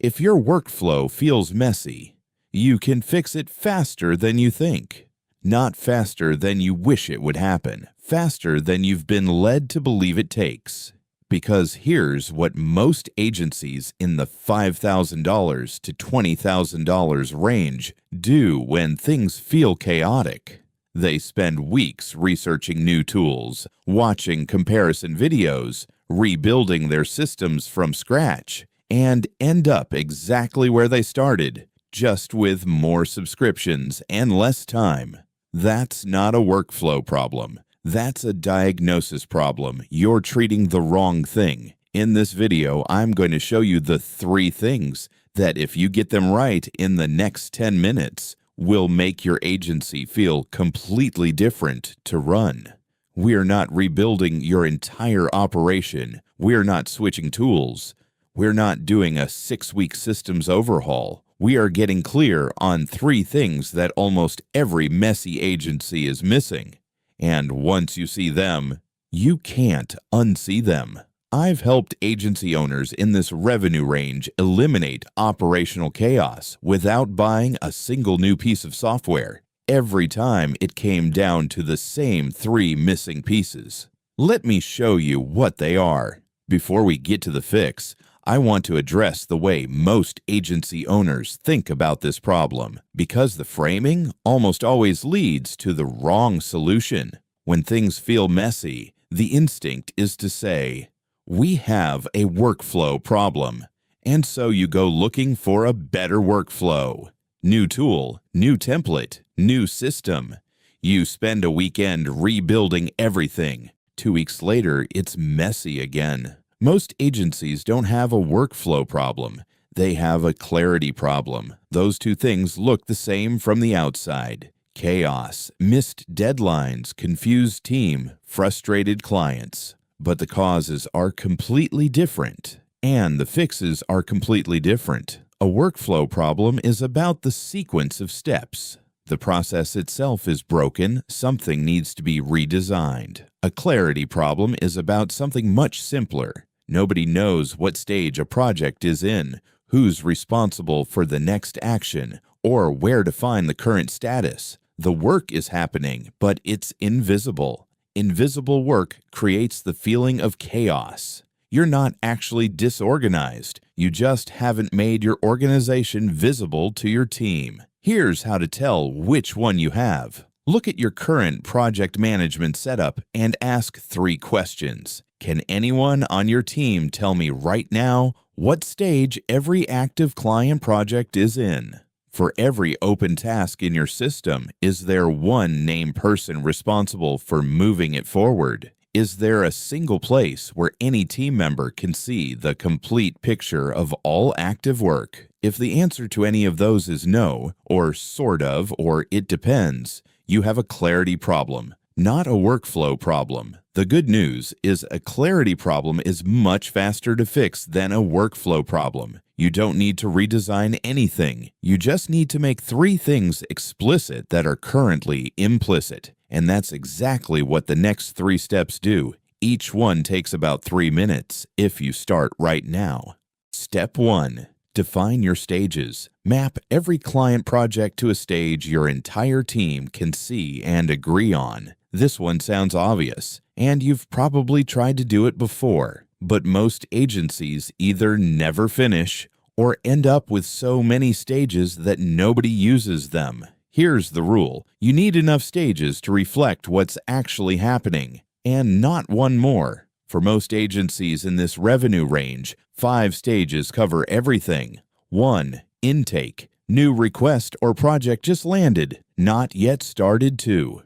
If your workflow feels messy, you can fix it faster than you think. Not faster than you wish it would happen, faster than you've been led to believe it takes. Because here's what most agencies in the $5,000 to $20,000 range do when things feel chaotic. They spend weeks researching new tools, watching comparison videos, rebuilding their systems from scratch, and end up exactly where they started, just with more subscriptions and less time. That's not a workflow problem. That's a diagnosis problem. You're treating the wrong thing. In this video, I'm going to show you the 3 things that, if you get them right in the next 10 minutes, will make your agency feel completely different to run. We're not rebuilding your entire operation. We're not switching tools. We're not doing a 6-week systems overhaul. We are getting clear on 3 things that almost every messy agency is missing. And once you see them, you can't unsee them. I've helped agency owners in this revenue range eliminate operational chaos without buying a single new piece of software. Every time it came down to the same 3 missing pieces. Let me show you what they are. Before we get to the fix, I want to address the way most agency owners think about this problem, because the framing almost always leads to the wrong solution. When things feel messy, the instinct is to say, "We have a workflow problem," and so you go looking for a better workflow. New tool, new template, new system. You spend a weekend rebuilding everything. 2 weeks later, it's messy again. Most agencies don't have a workflow problem. They have a clarity problem. Those 2 things look the same from the outside. Chaos, missed deadlines, confused team, frustrated clients. But the causes are completely different, and the fixes are completely different. A workflow problem is about the sequence of steps. The process itself is broken, something needs to be redesigned. A clarity problem is about something much simpler. Nobody knows what stage a project is in, who's responsible for the next action, or where to find the current status. The work is happening, but it's invisible. Invisible work creates the feeling of chaos. You're not actually disorganized. You just haven't made your organization visible to your team. Here's how to tell which one you have. Look at your current project management setup and ask 3 questions. Can anyone on your team tell me right now what stage every active client project is in? For every open task in your system, is there one named person responsible for moving it forward? Is there a single place where any team member can see the complete picture of all active work? If the answer to any of those is no, or sort of, or it depends, you have a clarity problem, not a workflow problem. The good news is a clarity problem is much faster to fix than a workflow problem. You don't need to redesign anything. You just need to make 3 things explicit that are currently implicit. And that's exactly what the next 3 steps do. Each one takes about 3 minutes if you start right now. Step 1. Define your stages. Map every client project to a stage your entire team can see and agree on. This one sounds obvious, and you've probably tried to do it before, but most agencies either never finish or end up with so many stages that nobody uses them. Here's the rule. You need enough stages to reflect what's actually happening, and not one more. For most agencies in this revenue range, 5 stages cover everything. 1. Intake. New request or project just landed, not yet started. 2.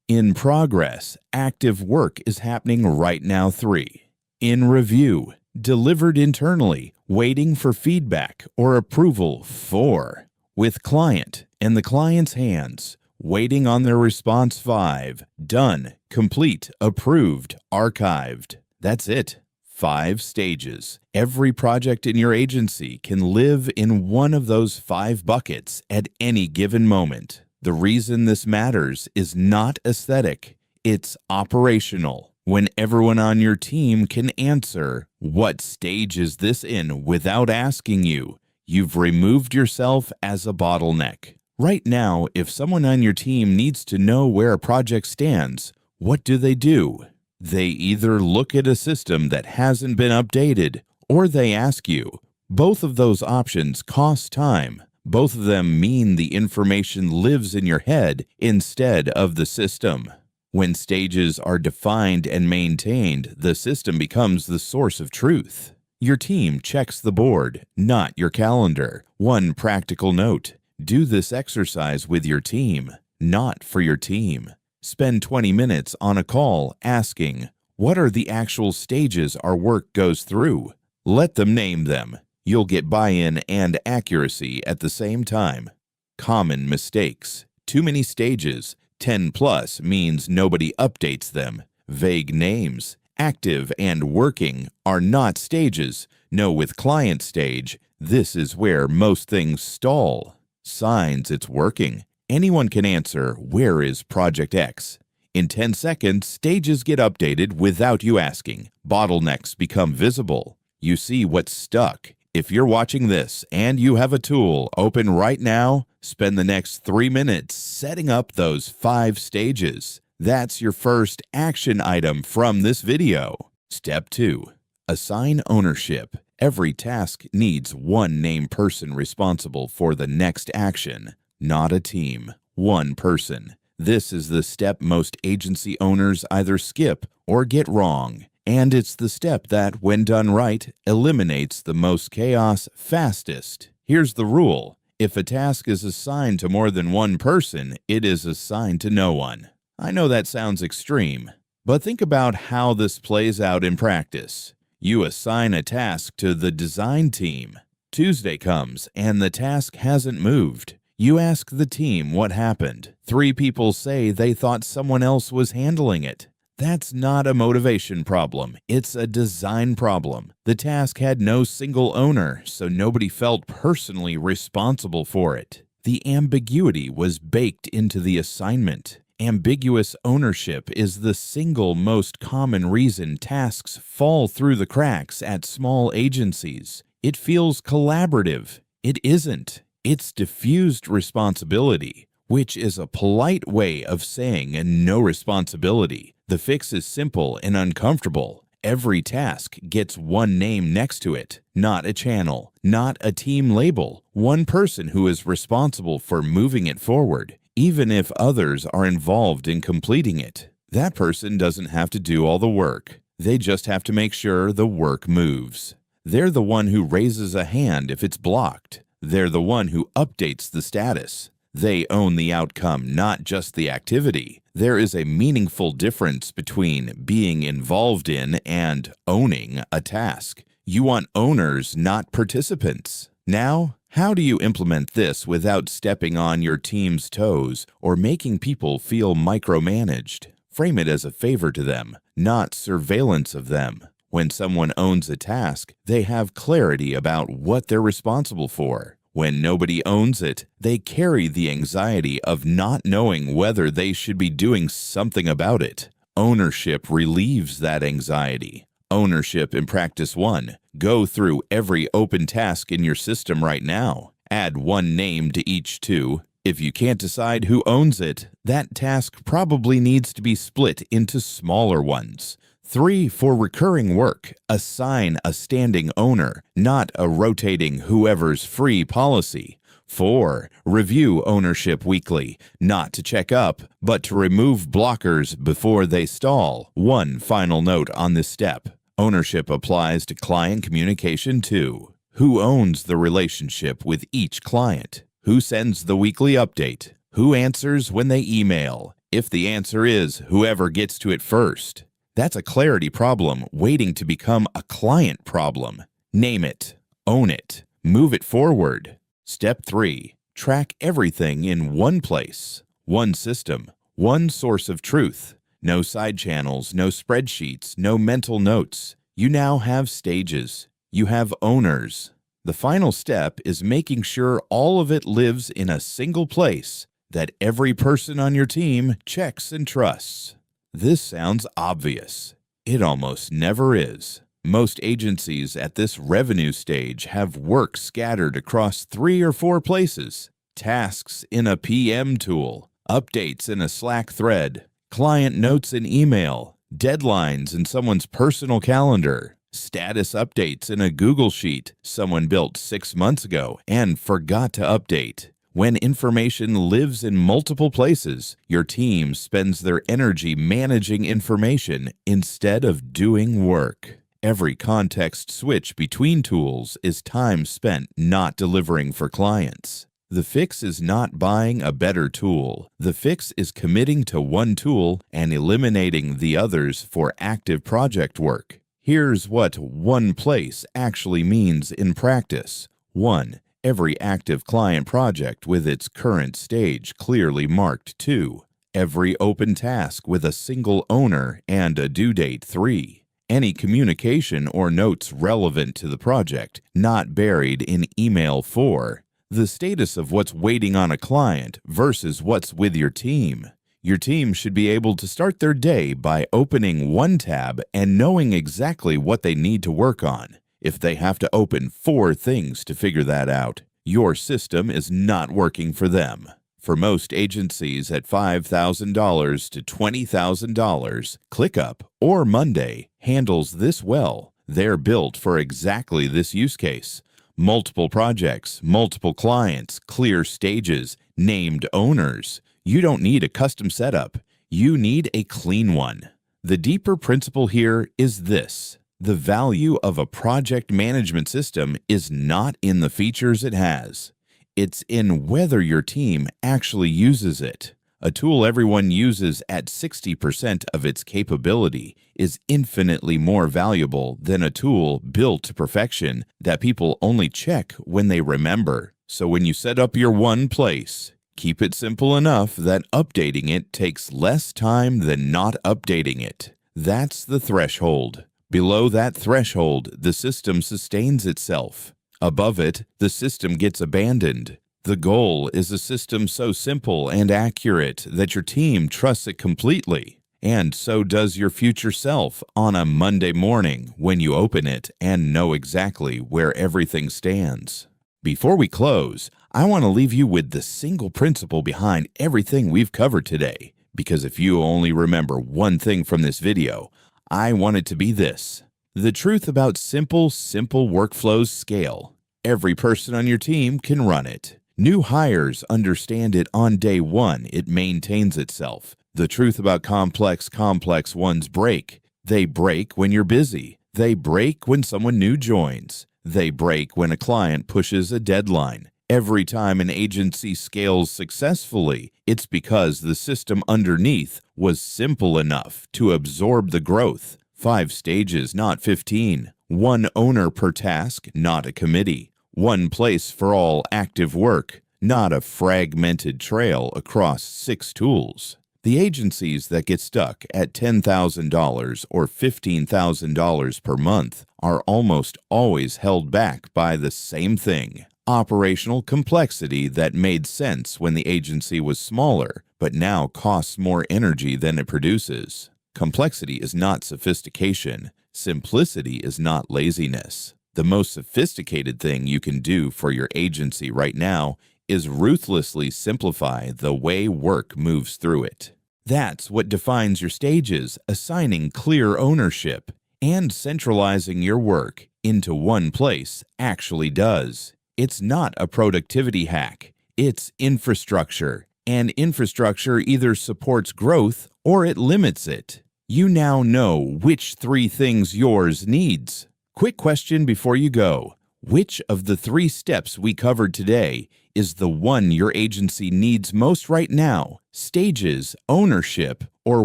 In progress. Active work is happening right now. 3. In review. Delivered internally, waiting for feedback or approval. 4. With client and the client's hands, waiting on their response. 5. Done, complete, approved, archived. That's it. 5 stages. Every project in your agency can live in one of those 5 buckets at any given moment. The reason this matters is not aesthetic, it's operational. When everyone on your team can answer, "What stage is this in?" without asking you, You've removed yourself as a bottleneck. Right now, if someone on your team needs to know where a project stands, what do? They either look at a system that hasn't been updated, or they ask you. Both of those options cost time. Both of them mean the information lives in your head instead of the system. When stages are defined and maintained, the system becomes the source of truth. Your team checks the board, not your calendar. One practical note: do this exercise with your team, not for your team. Spend 20 minutes on a call asking, what are the actual stages our work goes through? Let them name them. You'll get buy-in and accuracy at the same time. Common mistakes: too many stages. 10 plus means nobody updates them. Vague names: active and working are not stages. No, with client stage, this is where most things stall. Signs it's working: anyone can answer, where is Project X? In 10 seconds, stages get updated without you asking. Bottlenecks become visible. You see what's stuck. If you're watching this and you have a tool open right now, spend the next 3 minutes setting up those 5 stages. That's your first action item from this video. Step 2. Assign ownership. Every task needs one named person responsible for the next action, not a team. One person. This is the step most agency owners either skip or get wrong. And it's the step that, when done right, eliminates the most chaos fastest. Here's the rule: if a task is assigned to more than one person, it is assigned to no one. I know that sounds extreme, but think about how this plays out in practice. You assign a task to the design team. Tuesday comes and the task hasn't moved. You ask the team what happened. 3 people say they thought someone else was handling it. That's not a motivation problem, it's a design problem. The task had no single owner, so nobody felt personally responsible for it. The ambiguity was baked into the assignment. Ambiguous ownership is the single most common reason tasks fall through the cracks at small agencies. It feels collaborative. It isn't. It's diffused responsibility, which is a polite way of saying no responsibility. The fix is simple and uncomfortable. Every task gets one name next to it, not a channel, not a team label. One person who is responsible for moving it forward, even if others are involved in completing it. That person doesn't have to do all the work. They just have to make sure the work moves. They're the one who raises a hand if it's blocked. They're the one who updates the status. They own the outcome, not just the activity. There is a meaningful difference between being involved in and owning a task. You want owners, not participants. Now, how do you implement this without stepping on your team's toes or making people feel micromanaged? Frame it as a favor to them, not surveillance of them. When someone owns a task, they have clarity about what they're responsible for. When nobody owns it, they carry the anxiety of not knowing whether they should be doing something about it. Ownership relieves that anxiety. Ownership in practice 1. Go through every open task in your system right now. Add one name to each 2. If you can't decide who owns it, that task probably needs to be split into smaller ones. 3. For recurring work, assign a standing owner, not a rotating whoever's free policy. 4. Review ownership weekly, not to check up, but to remove blockers before they stall. One final note on this step: ownership applies to client communication too. Who owns the relationship with each client? Who sends the weekly update? Who answers when they email? If the answer is whoever gets to it first, that's a clarity problem waiting to become a client problem. Name it, own it, move it forward. Step 3. Track everything in one place, one system, one source of truth. No side channels, no spreadsheets, no mental notes. You now have stages. You have owners. The final step is making sure all of it lives in a single place that every person on your team checks and trusts. This sounds obvious. It almost never is. Most agencies at this revenue stage have work scattered across 3 or 4 places: tasks in a PM tool, updates in a Slack thread, client notes in email, deadlines in someone's personal calendar, status updates in a Google Sheet someone built 6 months ago and forgot to update. When information lives in multiple places, your team spends their energy managing information instead of doing work. Every context switch between tools is time spent not delivering for clients. The fix is not buying a better tool. The fix is committing to one tool and eliminating the others for active project work. Here's what one place actually means in practice. 1. Every active client project with its current stage clearly marked. 2. Every open task with a single owner and a due date. 3. Any communication or notes relevant to the project, not buried in email. 4. The status of what's waiting on a client versus what's with your team. Your team should be able to start their day by opening one tab and knowing exactly what they need to work on. If they have to open 4 things to figure that out, your system is not working for them. For most agencies at $5,000 to $20,000, ClickUp or Monday handles this well. They're built for exactly this use case. Multiple projects, multiple clients, clear stages, named owners. You don't need a custom setup. You need a clean one. The deeper principle here is this: the value of a project management system is not in the features it has. It's in whether your team actually uses it. A tool everyone uses at 60% of its capability is infinitely more valuable than a tool built to perfection that people only check when they remember. So when you set up your one place, keep it simple enough that updating it takes less time than not updating it. That's the threshold. Below that threshold, the system sustains itself. Above it, the system gets abandoned. The goal is a system so simple and accurate that your team trusts it completely. And so does your future self on a Monday morning when you open it and know exactly where everything stands. Before we close, I want to leave you with the single principle behind everything we've covered today. Because if you only remember one thing from this video, I want it to be this: the truth about simple workflows scale. Every person on your team can run it. New hires understand it on day 1. It maintains itself. The truth about complex ones break. They break when you're busy. They break when someone new joins. They break when a client pushes a deadline. Every time an agency scales successfully, it's because the system underneath was simple enough to absorb the growth. 5 stages, not 15. 1 owner per task, not a committee. 1 place for all active work, not a fragmented trail across 6 tools. The agencies that get stuck at $10,000 or $15,000 per month are almost always held back by the same thing: operational complexity that made sense when the agency was smaller, but now costs more energy than it produces. Complexity is not sophistication. Simplicity is not laziness. The most sophisticated thing you can do for your agency right now is ruthlessly simplify the way work moves through it. That's what defines your stages: assigning clear ownership and centralizing your work into one place actually does. It's not a productivity hack. It's infrastructure. And infrastructure either supports growth or it limits it. You now know which 3 things yours needs. Quick question before you go: which of the 3 steps we covered today is the one your agency needs most right now? Stages, ownership, or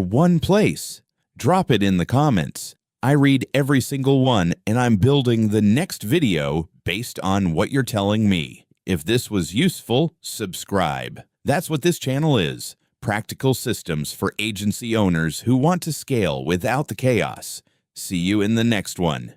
one place? Drop it in the comments. I read every single one, and I'm building the next video based on what you're telling me. If this was useful, subscribe. That's what this channel is: practical systems for agency owners who want to scale without the chaos. See you in the next one.